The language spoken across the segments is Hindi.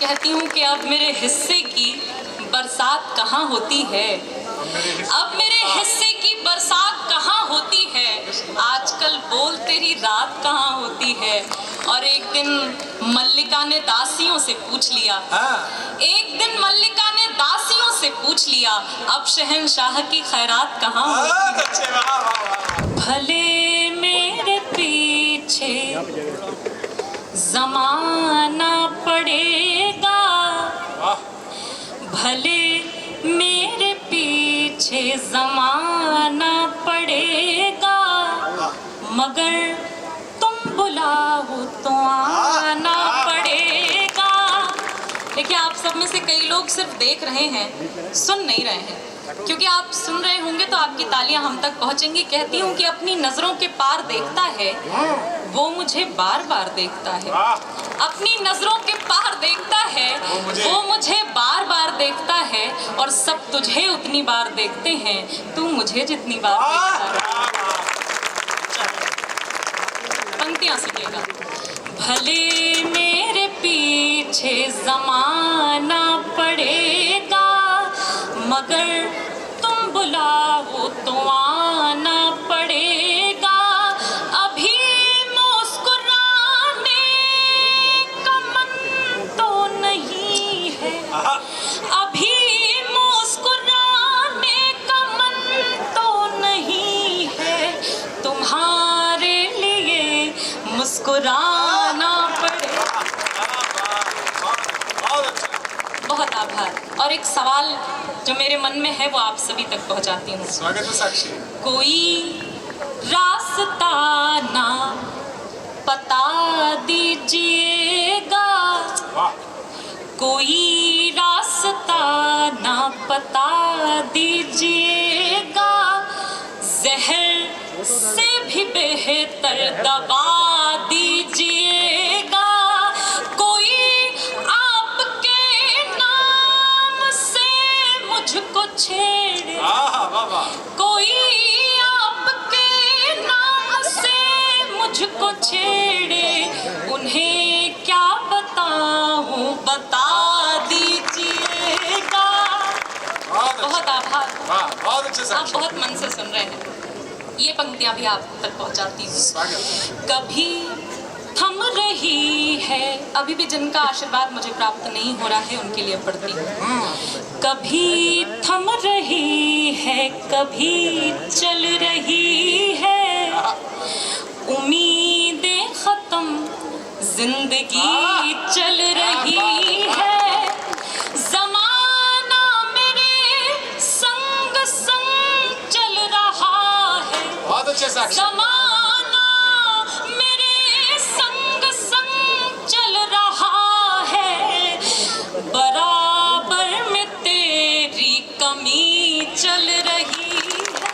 कहती हूँ कि अब मेरे हिस्से की बरसात कहाँ होती है, अब मेरे हिस्से की बरसात कहाँ होती है, आजकल बोल तेरी रात कहाँ होती है। और एक दिन मल्लिका ने दासियों से पूछ लिया, एक दिन मल्लिका ने दासियों से पूछ लिया, अब शहंशाह की खैरात कहाँ होती है। भले मेरे पीछे ज़माना पड़ेगा, भले मेरे पीछे ज़माना पड़ेगा, मगर तुम बुलाओ तो आना पड़ेगा। देखिए, आप सब में से कई लोग सिर्फ देख रहे हैं, सुन नहीं रहे हैं, क्योंकि आप सुन रहे होंगे तो आपकी तालियां हम तक पहुंचेंगी। कहती हूँ कि अपनी नजरों के पार देखता है, वो मुझे बार बार देखता है। अपनी नजरों के पार देखता है, वो मुझे बार बार देखता है, और सब तुझे उतनी बार देखते हैं, तू मुझे जितनी बार देखता है। पंक्तियां सुनिएगा। भले मेरे पीछे ज़माना पड़ेगा, मगर तुम बुलाओ तो आना पड़ेगा। अभी मुस्कुराने का मन तो नहीं है, अभी मुस्कुराने का मन तो नहीं है, तुम्हारे लिए मुस्कुराना पड़ेगा। बहुत आभार। और एक सवाल जो मेरे मन में है वो आप सभी तक पहुंचाती हूँ। स्वागत है साक्षी। कोई रास्ता ना बता दीजिएगा, कोई रास्ता ना बता दीजिएगा, जहर से भी बेहतर दवा दीजिएगा। मुझको छेड़े, कोई आपके नाम से मुझको छेड़े, उन्हें क्या बताऊं बता दीजिएगा। बहुत आभार। बहुत अच्छे। आप बहुत मन से सुन रहे हैं। ये पंक्तियां भी आप तक पहुंचाती हूँ। कभी थम रही है, अभी भी जिनका आशीर्वाद मुझे प्राप्त नहीं हो रहा है उनके लिए पढ़ती हूँ। कभी थम रही है, कभी चल रही है, उम्मीदें खत्म जिंदगी चल रही है, ज़माना मेरे संग संग चल रहा है। बहुत अच्छे साक्षी। बराबर में तेरी कमी चल रही है,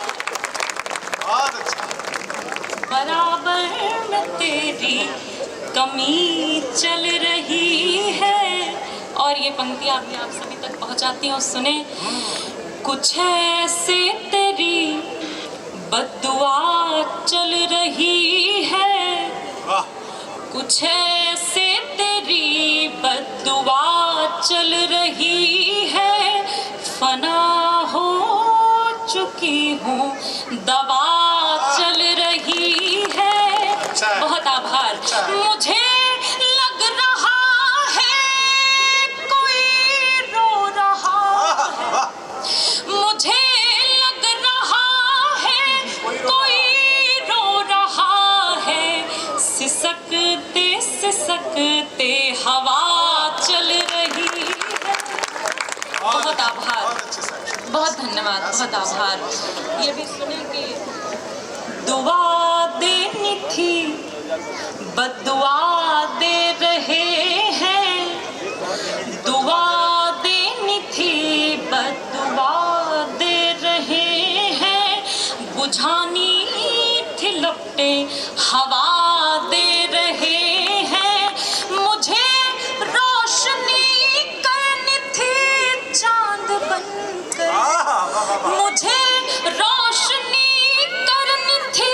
बहुत अच्छा। बराबर में तेरी कमी चल रही है। और ये पंक्तियां भी आप सभी तक पहुंचाती हूँ, सुने। कुछ ऐसे तेरी बद्दुआ चल रही है, कुछ ऐसे तेरी बद्दुआ चल रही है, फना हो चुकी हूँ दवा चल रही है। बहुत आभार। मुझे लग रहा है कोई रो रहा है, मुझे लग रहा है कोई रो रहा है, सिसकते सिसकते हवा चल रही है। बहुत आभार, बहुत धन्यवाद, बहुत आभार। ये भी सुने कि दुआ देनी थी बद्दुआ दे रहे हैं, दुआ देनी थी बद्दुआ दे रहे हैं, बुझानी थी लपटें हवा दे रहे हैं, मुझे रोशनी करनी थी चांद बनकर, मुझे रोशनी करनी थी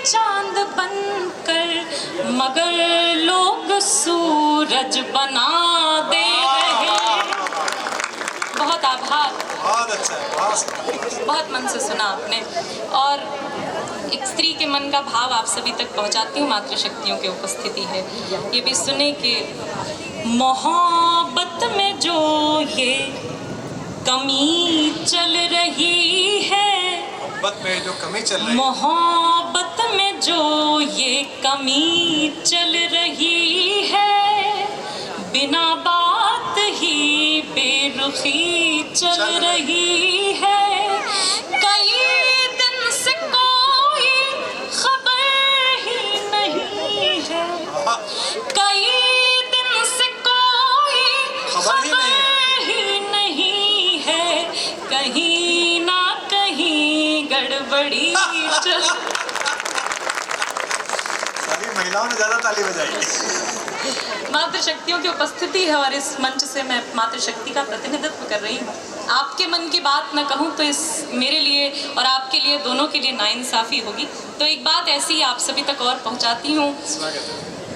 चांद बनकर, मगर लोग सूरज बना दे धन्यवाद। बहुत अच्छा है, बहुत बहुत मन से सुना आपने। और एक स्त्री के मन का भाव आप सभी तक पहुंचाती हूँ, मातृशक्तियों की उपस्थिति है। ये भी सुने कि मोहब्बत में जो ये कमी चल रही है, मोहब्बत में जो कमी चल रही है, मोहब्बत में जो ये कमी चल रही है, बिना बात ही बेरुखी चल रही है। कई दिन से कोई खबर ही नहीं है, कई दिन से कोई खबर ही नहीं है, कहीं ना कहीं गड़बड़ी चल। सारी महिलाओं ने ज्यादा ताली बजाई। मातृशक्तियों की उपस्थिति है और इस मंच से मैं मातृशक्ति का प्रतिनिधित्व कर रही हूँ। आपके मन की बात न कहूँ तो इस मेरे लिए और आपके लिए, दोनों के लिए नाइंसाफ़ी होगी। तो एक बात ऐसी आप सभी तक और पहुँचाती हूँ।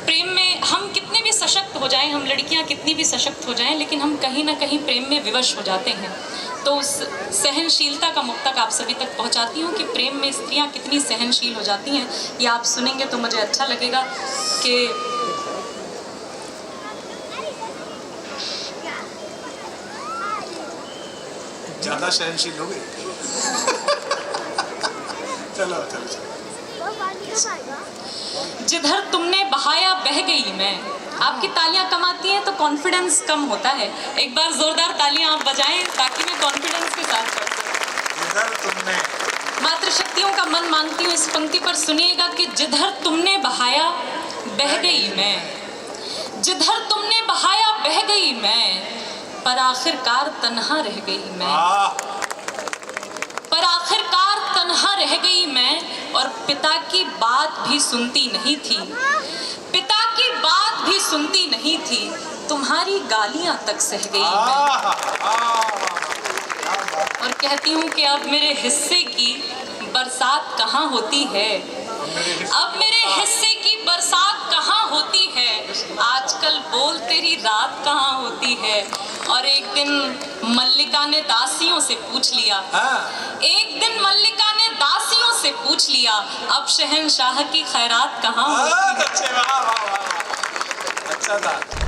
प्रेम में हम कितने भी सशक्त हो जाएं, हम लड़कियां कितनी भी सशक्त हो जाएं, लेकिन हम कहीं ना कहीं प्रेम में विवश हो जाते हैं। तो उस सहनशीलता का मुक्तक आप सभी तक पहुंचाती हूँ कि प्रेम में स्त्रियां कितनी सहनशील हो जाती हैं। ये आप सुनेंगे तो मुझे अच्छा लगेगा कि ज्यादा सहनशील हो गई। चलो चलो चलो। जिधर तुमने बहाया बह गई मैं। आपकी तालियां कम आती हैं तो कॉन्फिडेंस कम होता है। एक बार जोरदार तालियां आप बजाएं ताकि मैं कॉन्फिडेंस के साथ पढ़ सकूं। जिधर तुमने, मातृशक्तियों का मन मांगती हूँ इस पंक्ति पर सुनिएगा कि जिधर तुमने बहाया बह गई मैं, जिधर तुमने बहाया बह गई मैं, पर आखिरकार तन्हा रह गई मैं, पर आखिरकार तन्हा रह गई मैं। और पिता की बात भी सुनती नहीं थी, पिता की बात भी सुनती नहीं थी, तुम्हारी गालियां तक सह गई मैं। और कहती हूँ कि अब मेरे हिस्से की बरसात कहाँ होती है, अब मेरे हिस्से की बरसात कहाँ होती है, आजकल बोल तेरी रात कहाँ होती है। और एक दिन मल्लिका ने दासियों से पूछ लिया, एक दिन मल्लिका ने दासियों से पूछ लिया, अब शहंशाह की खैरात कहाँ होती है। अच्छा था।